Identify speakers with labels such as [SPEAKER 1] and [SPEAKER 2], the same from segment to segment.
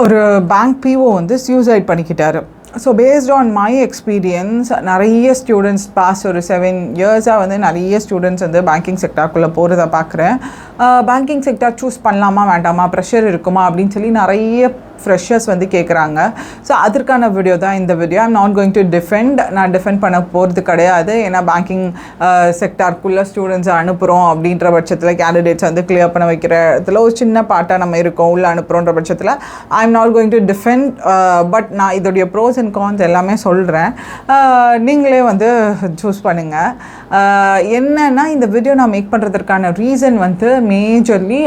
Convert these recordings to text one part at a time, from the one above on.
[SPEAKER 1] ஒரு bank PO வந்து suicide பண்ணிக்கிட்டாரு. So based on my experience நிறைய ஸ்டூடெண்ட்ஸ் பாஸ்ட் ஒரு 7 இயர்ஸாக வந்து நிறைய ஸ்டூடெண்ட்ஸ் வந்து பேங்கிங் செக்டாருக்குள்ளே போகிறத பார்க்குறேன். பேங்கிங் செக்டார் சூஸ் பண்ணலாமா வேண்டாமா, ப்ரெஷர் இருக்குமா அப்படின்னு சொல்லி நிறைய ஃப்ரெஷர்ஸ் வந்து கேட்குறாங்க. ஸோ அதற்கான வீடியோ தான் இந்த video. I'm not going to நான் டிஃபெண்ட் பண்ண போகிறது கிடையாது. ஏன்னா பேங்கிங் செக்டாருக்குள்ளே ஸ்டூடெண்ட்ஸை அனுப்புகிறோம் அப்படின்ற பட்சத்தில் கேண்டிடேட்ஸ் வந்து கிளியர் பண்ண வைக்கிற இதில் ஒரு சின்ன பார்ட்டாக நம்ம இருக்கோம் உள்ளே அனுப்புகிறோன்ற பட்சத்தில் I am not going to defend. But நான் இதோடைய ப்ரோஸ் அண்ட் கான்ஸ் எல்லாமே சொல்கிறேன், நீங்களே வந்து சூஸ் பண்ணுங்கள். என்னென்னா இந்த வீடியோ நான் மேக் பண்ணுறதுக்கான ரீசன் வந்து மேஜர்லி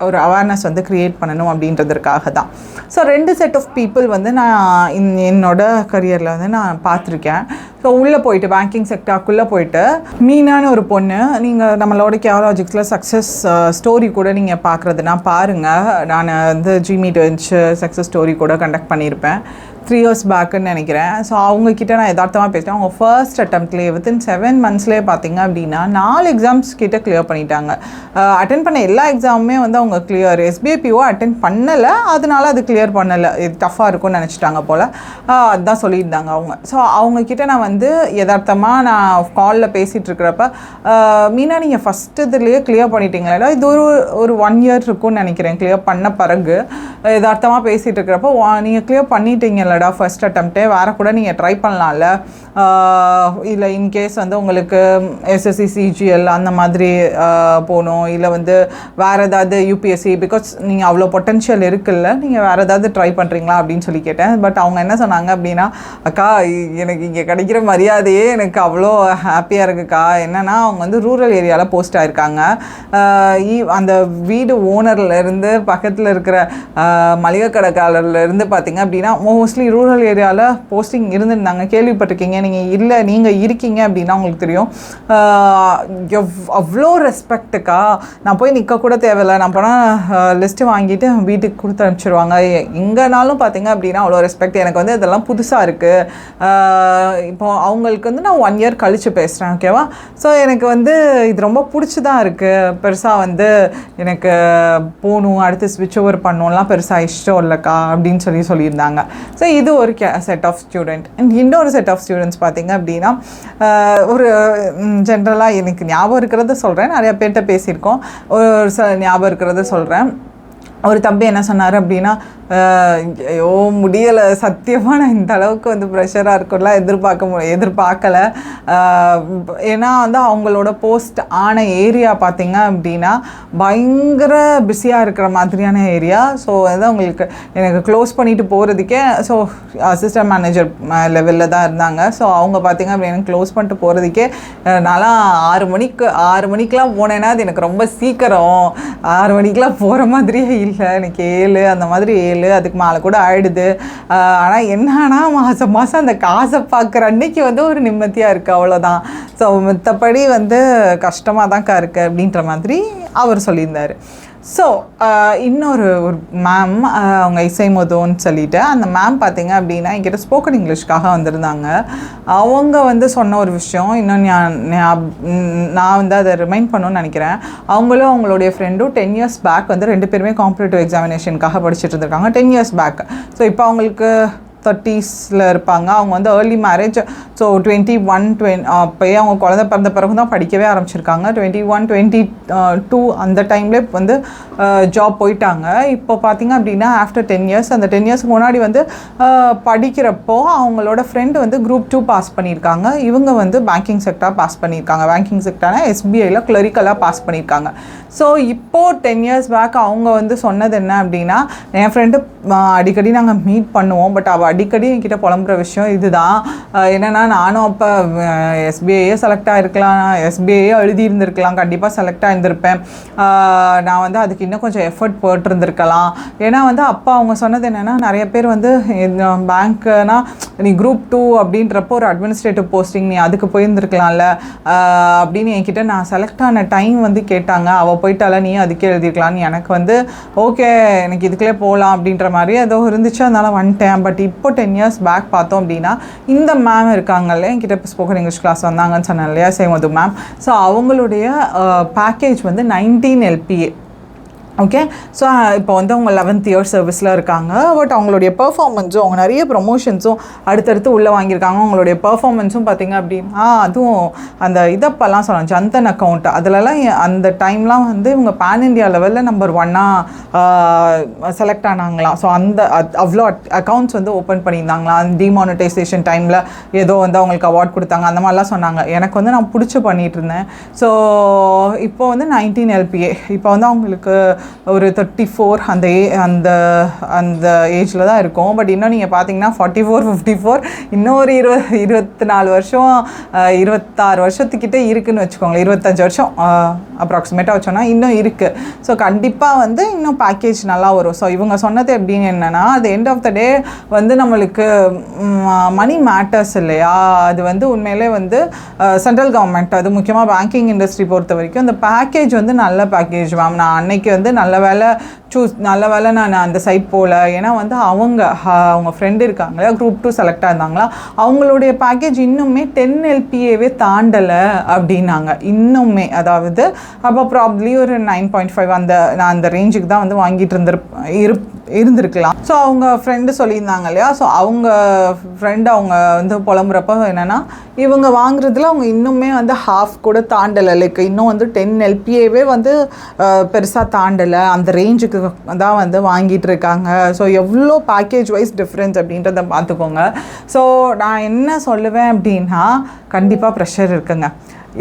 [SPEAKER 1] ஒரு அவேர்னஸ் வந்து க்ரியேட் பண்ணணும் அப்படின்றதுக்காக தான். ஸோ 2 செட் ஆஃப் பீப்புள் வந்து நான் என்னோட கரியரில் வந்து நான் பார்த்துருக்கேன். ஸோ உள்ளே போயிட்டு பேங்கிங் செக்டாருக்குள்ளே போயிட்டு மீனான ஒரு பொண்ணு, நீங்கள் நம்மளோட கியாலஜிக்ஸில் சக்ஸஸ் ஸ்டோரி கூட நீங்கள் பார்க்குறதுனா பாருங்கள். நான் வந்து ஜிமீட் வச்சு சக்ஸஸ் ஸ்டோரி கூட கண்டக்ட் பண்ணியிருப்பேன் 3 years பேக்குன்னு நினைக்கிறேன். ஸோ அவங்கக்கிட்ட நான் யதார்த்தமாக பேசிட்டேன். அவங்க ஃபர்ஸ்ட் அட்டம்ப்ட்லேயே வித்தின் 7 monthsலேயே பார்த்தீங்க அப்படின்னா 4 எக்ஸாம்ஸ் கிட்ட கிளியர் பண்ணிட்டாங்க. அட்டென்ட் பண்ண எல்லா எக்ஸாமுமே வந்து அவங்க கிளியர். SBIPO அட்டென்ட் பண்ணலை, அதனால அது கிளியர் பண்ணலை, இது டஃப்பாக இருக்கும்னு நினச்சிட்டாங்க போல். அதுதான் சொல்லியிருந்தாங்க அவங்க. ஸோ அவங்கக்கிட்ட நான் வந்து யதார்த்தமாக நான் காலில் பேசிகிட்டு இருக்கிறப்ப, மீனா நீங்கள் ஃபஸ்ட்டு இதுலேயே கிளியர் பண்ணிட்டீங்களா, இது ஒரு 1 year இருக்கும்னு நினைக்கிறேன் கிளியர் பண்ண பிறகு. யதார்த்தமாக பேசிகிட்டு இருக்கிறப்போ நீங்கள் கிளியர் பண்ணிட்டீங்களா ஃபர்ஸ்ட் அட்டம்ப்டே, வேறு கூட நீங்கள் ட்ரை பண்ணலாம்ல, இல்லை இன்கேஸ் வந்து உங்களுக்கு SSC CGL அந்த மாதிரி போகணும், இல்லை வந்து வேறு ஏதாவது UPSC, பிகாஸ் நீங்கள் அவ்வளோ பொட்டென்ஷியல் இருக்குல்ல, நீங்கள் வேறு ஏதாவது ட்ரை பண்ணுறீங்களா அப்படின்னு சொல்லி கேட்டேன். பட் அவங்க என்ன சொன்னாங்க அப்படின்னா, அக்கா எனக்கு இங்கே கிடைக்கிற மரியாதையே எனக்கு அவ்வளோ ஹாப்பியாக இருக்குக்கா. என்னென்னா அவங்க வந்து ரூரல் ஏரியாவில் போஸ்ட் ஆகிருக்காங்க. அந்த வீடு ஓனர்லேருந்து பக்கத்தில் இருக்கிற மளிகை கடைக்காரர்லேருந்து பார்த்திங்க அப்படின்னா மோஸ்ட்லி ரூரல் ஏரியாவில் போஸ்டிங் இருந்திருந்தாங்க. கேள்விப்பட்டிருக்கீங்க நீங்கள் இருக்கீங்க அப்படின்னா உங்களுக்கு தெரியும். அவ்வளோ ரெஸ்பெக்ட்டுக்கா. நான் போய் நிற்க கூட தேவையில்லை, நான் போனால் லிஸ்ட்டு வாங்கிட்டு வீட்டுக்கு கொடுத்து அனுப்பிச்சிடுவாங்க. எங்கேனாலும் பார்த்தீங்க அப்படின்னா அவ்வளோ ரெஸ்பெக்ட். எனக்கு வந்து இதெல்லாம் புதுசாக இருக்குது. இப்போது அவங்களுக்கு வந்து நான் 1 year கழித்து பேசுகிறேன், ஓகேவா. ஸோ எனக்கு வந்து இது ரொம்ப பிடிச்சிதான் இருக்குது. பெருசாக வந்து எனக்கு போகணும் அடுத்து ஸ்விட்ச் ஓவர் பண்ணணும்லாம் பெருசாக இஷ்டம் இல்லைக்கா அப்படின்னு சொல்லியிருந்தாங்க. ஸோ இது ஒரு செட் ஆஃப் ஸ்டூடெண்ட். அண்ட் இன்னொரு செட் ஆஃப் ஸ்டூடெண்ட்ஸ் பார்த்திங்க அப்படின்னா, ஒரு ஜென்ரலாக எனக்கு ஞாபகம் இருக்கிறத சொல்கிறேன், நிறையா பேர்கிட்ட பேசியிருக்கோம், ஒரு ஞாபகம் இருக்கிறத சொல்கிறேன். ஒரு தம்பி என்ன சொன்னார் அப்படின்னா, ஐயோ முடியலை சத்தியமாக, நான் இந்த அளவுக்கு வந்து ப்ரெஷராக இருக்கும்லாம் எதிர்பார்க்கலை. ஏன்னா வந்து அவங்களோட போஸ்ட் ஆன ஏரியா பார்த்திங்க அப்படின்னா பயங்கர பிஸியாக இருக்கிற மாதிரியான ஏரியா. ஸோ வந்து அவங்களுக்கு எனக்கு க்ளோஸ் பண்ணிவிட்டு போகிறதுக்கே, ஸோ அசிஸ்டன்ட் மேனேஜர் லெவலில் தான் இருந்தாங்க. ஸோ அவங்க பார்த்திங்க அப்படி எனக்கு க்ளோஸ் பண்ணிட்டு போகிறதுக்கே நான்லாம் 6 மணிக்கெலாம் போனேன்னா அது எனக்கு ரொம்ப சீக்கிரம். 6 மணிக்கெலாம் போகிற மாதிரியே இல்லை, எனக்கு 7 அந்த மாதிரி 7 அதுக்கு மேலே கூட ஆயிடுது. ஆனால் என்னன்னா மாதம் அந்த காசை பார்க்குற அன்னைக்கு வந்து ஒரு நிம்மதியாக இருக்குது, அவ்வளோதான். ஸோ மற்றபடி வந்து கஷ்டமாக தான்க்கா இருக்குது அப்படின்ற மாதிரி அவர் சொல்லியிருந்தார். ஸோ இன்னொரு மேம், அவங்க இசைமுதோன்னு சொல்லிட்டு அந்த மேம் பார்த்திங்க அப்படின்னா என்கிட்ட ஸ்போக்கன் இங்கிலீஷ்க்காக வந்திருந்தாங்க. அவங்க வந்து சொன்ன ஒரு விஷயம் இன்னும் நான் வந்து அதை ரிமைண்ட் பண்ணணும்னு நினைக்கிறேன். அவங்களும் அவங்களுடைய ஃப்ரெண்டும் 10 years பேக் வந்து 2 பேருமே காம்படிட்டிவ் எக்ஸாமினேஷனுக்காக படிச்சுட்டு இருந்திருக்காங்க 10 years பேக். ஸோ இப்போ அவங்களுக்கு 30s இருப்பாங்க. அவங்க வந்து ஏர்லி மேரேஜ். ஸோ 21 அப்போயே அவங்க குழந்தை பிறந்த பிறகு தான் படிக்கவே ஆரம்பிச்சிருக்காங்க. 21, 22 அந்த டைம்லேயே வந்து ஜாப் போயிட்டாங்க. இப்போ பார்த்திங்க அப்படின்னா ஆஃப்டர் 10 years, அந்த 10 yearsக்கு முன்னாடி வந்து படிக்கிறப்போ அவங்களோட ஃப்ரெண்டு வந்து Group 2 பாஸ் பண்ணியிருக்காங்க. இவங்க வந்து பேங்கிங் செக்டார் பாஸ் பண்ணியிருக்காங்க. பேங்கிங் செக்டார்னா SBIயில் கிளரிக்கலாக பாஸ் பண்ணியிருக்காங்க. ஸோ இப்போது 10 years பேக் அவங்க வந்து சொன்னது என்ன அப்படின்னா, என் ஃப்ரெண்டு அடிக்கடி நாங்கள் மீட் பண்ணுவோம், பட் அவள் அடிக்கடி என்கிட்ட புலம்புற விஷயம் இதுதான். என்னென்னா நானும் அப்போ SBIயே செலக்ட் ஆகிருக்கலாம், SBIயே எழுதியிருந்திருக்கலாம், கண்டிப்பாக செலக்ட் ஆகியிருந்திருப்பேன். நான் வந்து அதுக்கு இன்னும் கொஞ்சம் எஃபர்ட் போட்டிருந்துருக்கலாம். ஏன்னா வந்து அப்போ அவங்க சொன்னது என்னென்னா, நிறைய பேர் வந்து பேங்க்னா நீ Group 2 அப்படின்றப்போ ஒரு அட்மினிஸ்ட்ரேட்டிவ் போஸ்டிங் நீ அதுக்கு போயிருந்துருக்கலாம்ல அப்படின்னு என்கிட்ட நான் செலக்ட் ஆன டைம் வந்து கேட்டாங்க. அவள் போயிட்டால நீ அதுக்கே எழுதிருக்கலான்னு. எனக்கு வந்து ஓகே எனக்கு இதுக்குள்ளே போகலாம் அப்படின்ற மாதிரி ஏதோ இருந்துச்சு, அதனால வந்துட்டேன். பட் இப்போ 10 years பேக் பார்த்தோம் அப்படின்னா இந்த மேம் இருக்காங்கல்ல, என்கிட்ட இப்போ ஸ்போக்கன் இங்கிலீஷ் கிளாஸ் வந்தாங்கன்னு சொன்னேன் இல்லையா, சேமது மேம். ஸோ அவங்களுடைய பேக்கேஜ் வந்து 19 LPA. ஓகே. ஸோ இப்போ வந்து அவங்க 11th இயர் சர்வீஸில் இருக்காங்க. பட் அவங்களுடைய பெர்ஃபார்மன்ஸும் அவங்க நிறைய ப்ரொமோஷன்ஸும் அடுத்தடுத்து உள்ளே வாங்கியிருக்காங்க. அவங்களுடைய பெர்ஃபார்மன்ஸும் பார்த்திங்க அப்படின்னா அதுவும் அந்த இதப்பெல்லாம் சொல்லலாம் ஜன்தன் அக்கௌண்ட் அதிலலாம் அந்த டைம்லாம் வந்து இவங்க பேன் இண்டியா லெவலில் நம்பர் 1 செலக்ட் ஆனாங்களாம். ஸோ அந்த அவ்வளோ அக்கௌண்ட்ஸ் வந்து ஓப்பன் பண்ணியிருந்தாங்களாம். டிமானிட்டைசேஷன் டைமில் ஏதோ வந்து அவங்களுக்கு அவார்ட் கொடுத்தாங்க அந்த மாதிரிலாம் சொன்னாங்க. எனக்கு வந்து நான் பிடிச்சி பண்ணிகிட்டு இருந்தேன். ஸோ இப்போ வந்து 19 LPA இப்போ வந்து அவங்களுக்கு ஒரு 34 அந்த அந்த ஏஜில் தான் இருக்கும். பட் இன்னும் நீங்கள் பார்த்தீங்கன்னா 44 54 இன்னும் ஒரு 24 வருஷம் 26 வருஷத்துக்கிட்டே இருக்குதுன்னு வச்சுக்கோங்களேன். 25 வருஷம் அப்ராக்சிமேட்டாக வச்சோன்னா இன்னும் இருக்குது. ஸோ கண்டிப்பாக வந்து இன்னும் பேக்கேஜ் நல்லா வரும். ஸோ இவங்க சொன்னது எப்படின்னு என்னென்னா அது எண்ட் ஆஃப் த டே வந்து நம்மளுக்கு மணி மேட்டர்ஸ் இல்லையா. அது வந்து உண்மையிலே வந்து சென்ட்ரல் கவர்மெண்ட் அது முக்கியமாக பேங்கிங் இண்டஸ்ட்ரி பொறுத்த வரைக்கும் அந்த பேக்கேஜ் வந்து நல்ல பேக்கேஜ் மேம். நான் அன்னைக்கு வந்து நல்ல வேலை நான் அந்த சைட் போகல. ஏன்னா வந்து அவங்க ஃப்ரெண்டு இருக்காங்களா குரூப் 2 செலக்ட் ஆயிருந்தாங்களா அவங்களுடைய பேக்கேஜ் இன்னுமே 10 LPAவே தாண்டலை அப்படின்னாங்க. இன்னுமே அதாவது அப்போ ப்ராப்ளி ஒரு 9.5 நான் அந்த ரேஞ்சுக்கு தான் வந்து வாங்கிட்டு இருந்திருக்கலாம். ஸோ அவங்க ஃப்ரெண்டு சொல்லியிருந்தாங்க இல்லையா. ஸோ அவங்க ஃப்ரெண்டு அவங்க வந்து புலம்புறப்ப என்னென்னா இவங்க வாங்குறதுல அவங்க இன்னுமே வந்து ஹாஃப் கூட தாண்டலை. லைக் இன்னும் வந்து 10 LPAவே வந்து பெருசாக தாண்டலை. அந்த ரேஞ்சுக்கு தான் வந்து வாங்கிட்டு இருக்காங்க. ஸோ எவ்வளோ பேக்கேஜ் வைஸ் டிஃப்ரென்ஸ் அப்படின்றத பார்த்துக்கோங்க. ஸோ நான் என்ன சொல்லுவேன் அப்படின்னா கண்டிப்பாக ப்ரெஷர் இருக்குங்க.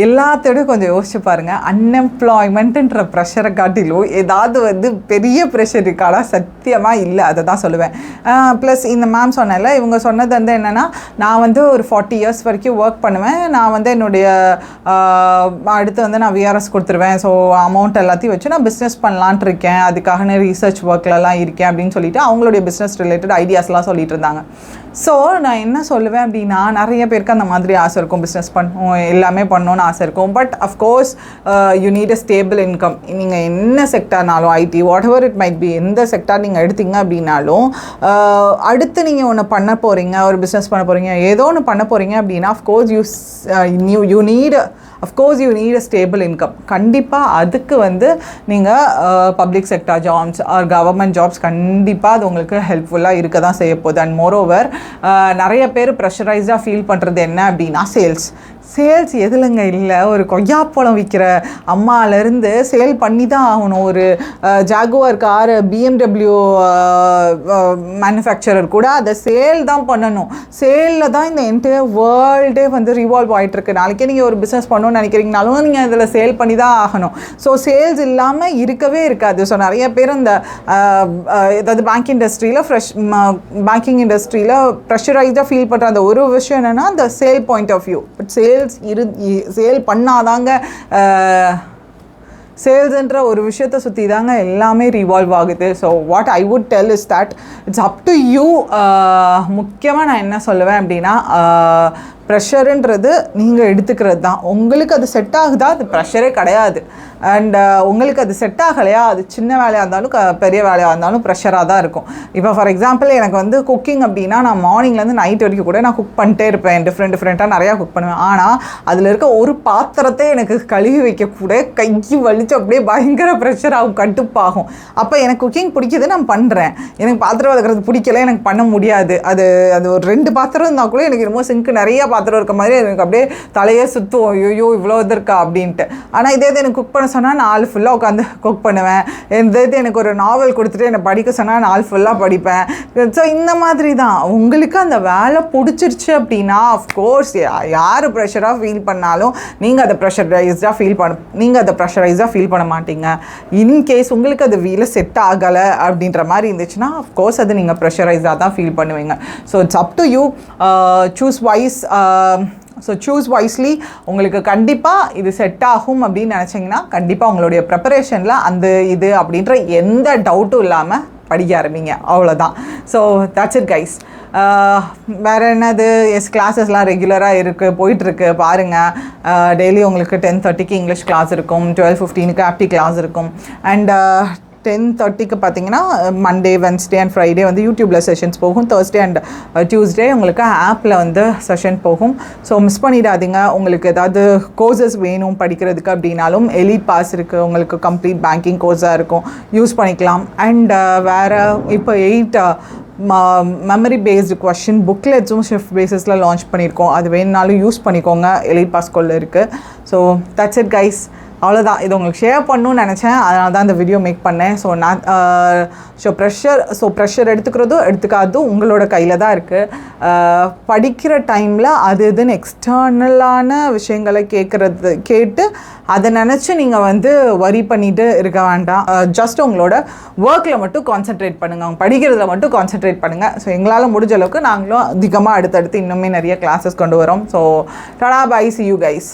[SPEAKER 1] எல்லாத்தோடையும் கொஞ்சம் யோசிச்சு பாருங்கள். அன்எம்ப்ளாய்மெண்ட்டுன்ற ப்ரெஷரை காட்டிலும் ஏதாவது வந்து பெரிய ப்ரெஷர் இருக்காடா சத்தியமாக இல்லை. அதை தான் சொல்லுவேன். ப்ளஸ் இந்த மேம் சொன்னேன்ல இவங்க சொன்னது வந்து என்னென்னா நான் வந்து ஒரு 40 இயர்ஸ் வரைக்கும் ஒர்க் பண்ணுவேன். நான் வந்து என்னுடைய அடுத்து வந்து நான் விஆர்எஸ் கொடுத்துருவேன். ஸோ அமௌண்ட் எல்லாத்தையும் வச்சு நான் பிஸ்னஸ் பண்ணலான்ட்டு இருக்கேன். அதுக்காக நான் ரீசர்ச் ஒர்க்லலாம் இருக்கேன் அப்படின்னு சொல்லிட்டு அவங்களுடைய பிஸ்னஸ் ரிலேட்டட் ஐடியாஸ்லாம் சொல்லிட்டு இருந்தாங்க. ஸோ நான் என்ன சொல்லுவேன் அப்படின்னா நிறைய பேருக்கு அந்த மாதிரி ஆசை இருக்கும். பிஸ்னஸ் பண்ணணும் எல்லாமே பண்ணணும்னு ஆசை இருக்கும். But of course you need a stable income. நீங்கள் என்ன செக்டார்னாலும் IT whatever it might be எந்த செக்டார் நீங்கள் எடுத்தீங்க அப்படின்னாலும் அடுத்து நீங்கள் ஒன்று பண்ண போகிறீங்க ஒரு பிஸ்னஸ் பண்ண போகிறீங்க ஏதோ ஒன்று பண்ண போகிறீங்க அப்படின்னா of course you need a stable income. கண்டிப்பாக அதுக்கு வந்து நீங்கள் public sector jobs or government jobs கண்டிப்பாக அது உங்களுக்கு ஹெல்ப்ஃபுல்லாக இருக்க தான் செய்ய போகுது. அண்ட் மோரோவர் நிறைய பேர் ப்ரெஷரைஸாக ஃபீல் பண்ணுறது என்ன அப்படின்னா சேல்ஸ் எதுலங்க இல்லை. ஒரு கொய்யாப்பழம் விற்கிற அம்மாலேருந்து சேல் பண்ணி தான் ஆகணும். ஒரு ஜாகுவார் கார் BMW மேனுஃபேக்சரர் கூட அதை சேல் தான் பண்ணணும். சேலில் தான் இந்த என்டையர் வேர்ல்டே வந்து ரிவால்வ் ஆகிட்டுருக்கு. நாளைக்கே நீங்கள் ஒரு பிஸ்னஸ் பண்ணணும்னு நினைக்கிறீங்கனாலும் நீங்கள் அதில் சேல் பண்ணி தான் ஆகணும். ஸோ சேல்ஸ் இல்லாமல் இருக்கவே இருக்காது. ஸோ நிறைய பேர் இந்த ஏதாவது பேங்கிங் இண்டஸ்ட்ரியில் ப்ரெஷரைஸாக ஃபீல் பண்ணுற அந்த ஒரு விஷயம் என்னென்னா அந்த sale point of view. But sale பண்ணாதாங்க சேல்ஸ்ன்ற ஒரு விஷயத்தை சுற்றி தாங்க எல்லாமே ரிவால்வ் ஆகுது. So what I would tell is that it's up to you. முக்கியமாக நான் என்ன சொல்லுவேன் அப்படின்னா ப்ரெஷருன்றது நீங்கள் எடுத்துக்கிறது தான். உங்களுக்கு அது செட் ஆகுதா அது ப்ரெஷரே கிடையாது. அண்ட் உங்களுக்கு அது செட் ஆகலையா அது சின்ன வேலையாக இருந்தாலும் பெரிய வேலையாக இருந்தாலும் ப்ரெஷராக தான் இருக்கும். இப்போ ஃபார் எக்ஸாம்பிள் எனக்கு வந்து குக்கிங் அப்படின்னா நான் மார்னிங்லேருந்து நைட் வரைக்கும் கூட நான் குக் பண்ணிட்டே இருப்பேன். டிஃப்ரெண்ட்டாக நிறையா குக் பண்ணுவேன். ஆனால் அதில் இருக்க ஒரு பாத்திரத்தை எனக்கு கழுவி வைக்கக்கூட கை வலிச்சு அப்படியே பயங்கர ப்ரெஷர் ஆகும் கட்டுப்பாகும். அப்போ எனக்கு குக்கிங் பிடிக்குது நான் பண்ணுறேன். எனக்கு பாத்திரம் வளர்க்குறது பிடிக்கல எனக்கு பண்ண முடியாது. அது ஒரு 2 பாத்திரம் இருந்தால் கூட எனக்கு ரொம்ப சிங்க்கு நிறைய பாத்திரம் இருக்க மாதிரி எனக்கு அப்படியே தலையே சுற்றும். ஐயோ இவ்வளோ இது இருக்கா அப்படின்ட்டு. ஆனால் இதே எனக்கு குக் பண்ண சொன்னால் நாள் ஃபுல்லாக உட்காந்து குக் பண்ணுவேன். இதே எனக்கு ஒரு நாவல் கொடுத்துட்டு என்னை படிக்க சொன்னால் நாள் ஃபுல்லாக படிப்பேன். ஸோ இந்த மாதிரி தான் உங்களுக்கு அந்த வேலை பிடிச்சிருச்சு அப்படின்னா அஃப்கோர்ஸ் யார் ப்ரெஷராக ஃபீல் பண்ணாலும் நீங்கள் அதை ப்ரெஷரைஸ்டாக ஃபீல் பண்ண மாட்டீங்க. இன்கேஸ் உங்களுக்கு அது வேலை செட் ஆகலை அப்படின்ற மாதிரி இருந்துச்சுன்னா அஃப்கோர்ஸ் அது நீங்கள் ப்ரெஷரைஸாக தான் ஃபீல் பண்ணுவீங்க. So it's up to you. Choose wisely. உங்களுக்கு கண்டிப்பாக இது செட் ஆகும் அப்படின்னு நினச்சிங்கன்னா கண்டிப்பாக உங்களுடைய ப்ரிப்பரேஷனில் அந்த இது அப்படின்ற எந்த டவுட்டும் இல்லாமல் படிக்க ஆரம்பிங்க. அவ்வளோதான். So that's it guys. வேறு என்னது கிளாஸஸ்லாம் ரெகுலராக போயிட்டுருக்கு பாருங்கள். டெய்லி உங்களுக்கு 10:30க்கு இங்கிலீஷ் கிளாஸ் இருக்கும். 12:15க்கு ஆப்டி கிளாஸ் இருக்கும். அண்ட் 10:30க்கு பார்த்தீங்கன்னா மண்டே வென்ஸ்டே அண்ட் ஃப்ரைடே வந்து யூடியூப்பில் செஷன்ஸ் போகும். தேர்ஸ்டே அண்ட் டியூஸ்டே உங்களுக்கு ஆப்பில் வந்து செஷன் போகும். ஸோ மிஸ் பண்ணிடாதீங்க. உங்களுக்கு ஏதாவது கோர்சஸ் வேணும் படிக்கிறதுக்கு அப்படின்னாலும் எலிட் பாஸ் இருக்குது, உங்களுக்கு கம்ப்ளீட் பேங்கிங் கோர்ஸாக இருக்கும், யூஸ் பண்ணிக்கலாம். அண்ட் வேறு இப்போ 8 மெமரி பேஸ்டு கொஷின் புக்லெட்ஸும் ஷிஃப்ட் பேஸஸில் லான்ச் பண்ணியிருக்கோம். அது வேணுனாலும் யூஸ் பண்ணிக்கோங்க. எலிட் பாஸ் கோல்ல இருக்குது. So that's it guys. அவ்வளோதான். இது உங்களுக்கு ஷேர் பண்ணணும்னு நினச்சேன், அதனால தான் இந்த வீடியோ மேக் பண்ணேன். ப்ரெஷர் எடுத்துக்கிறதும் எடுத்துக்காததும் உங்களோட கையில் தான் இருக்குது. படிக்கிற டைமில் அது இதுன்னு எக்ஸ்டர்னலான விஷயங்களை கேட்டு அதை நினச்சி நீங்கள் வந்து வரி பண்ணிட்டு இருக்க வேண்டாம். ஜஸ்ட் உங்களோட ஒர்க்கில் மட்டும் கான்சென்ட்ரேட் பண்ணுங்கள், அவங்க படிக்கிறதுல மட்டும் கான்சென்ட்ரேட் பண்ணுங்கள். ஸோ எங்களால் முடிஞ்ச அளவுக்கு நாங்களும் அதிகமாக அடுத்தடுத்து இன்னுமே நிறைய கிளாஸஸ் கொண்டு வரோம். So ta ta bye, see you guys.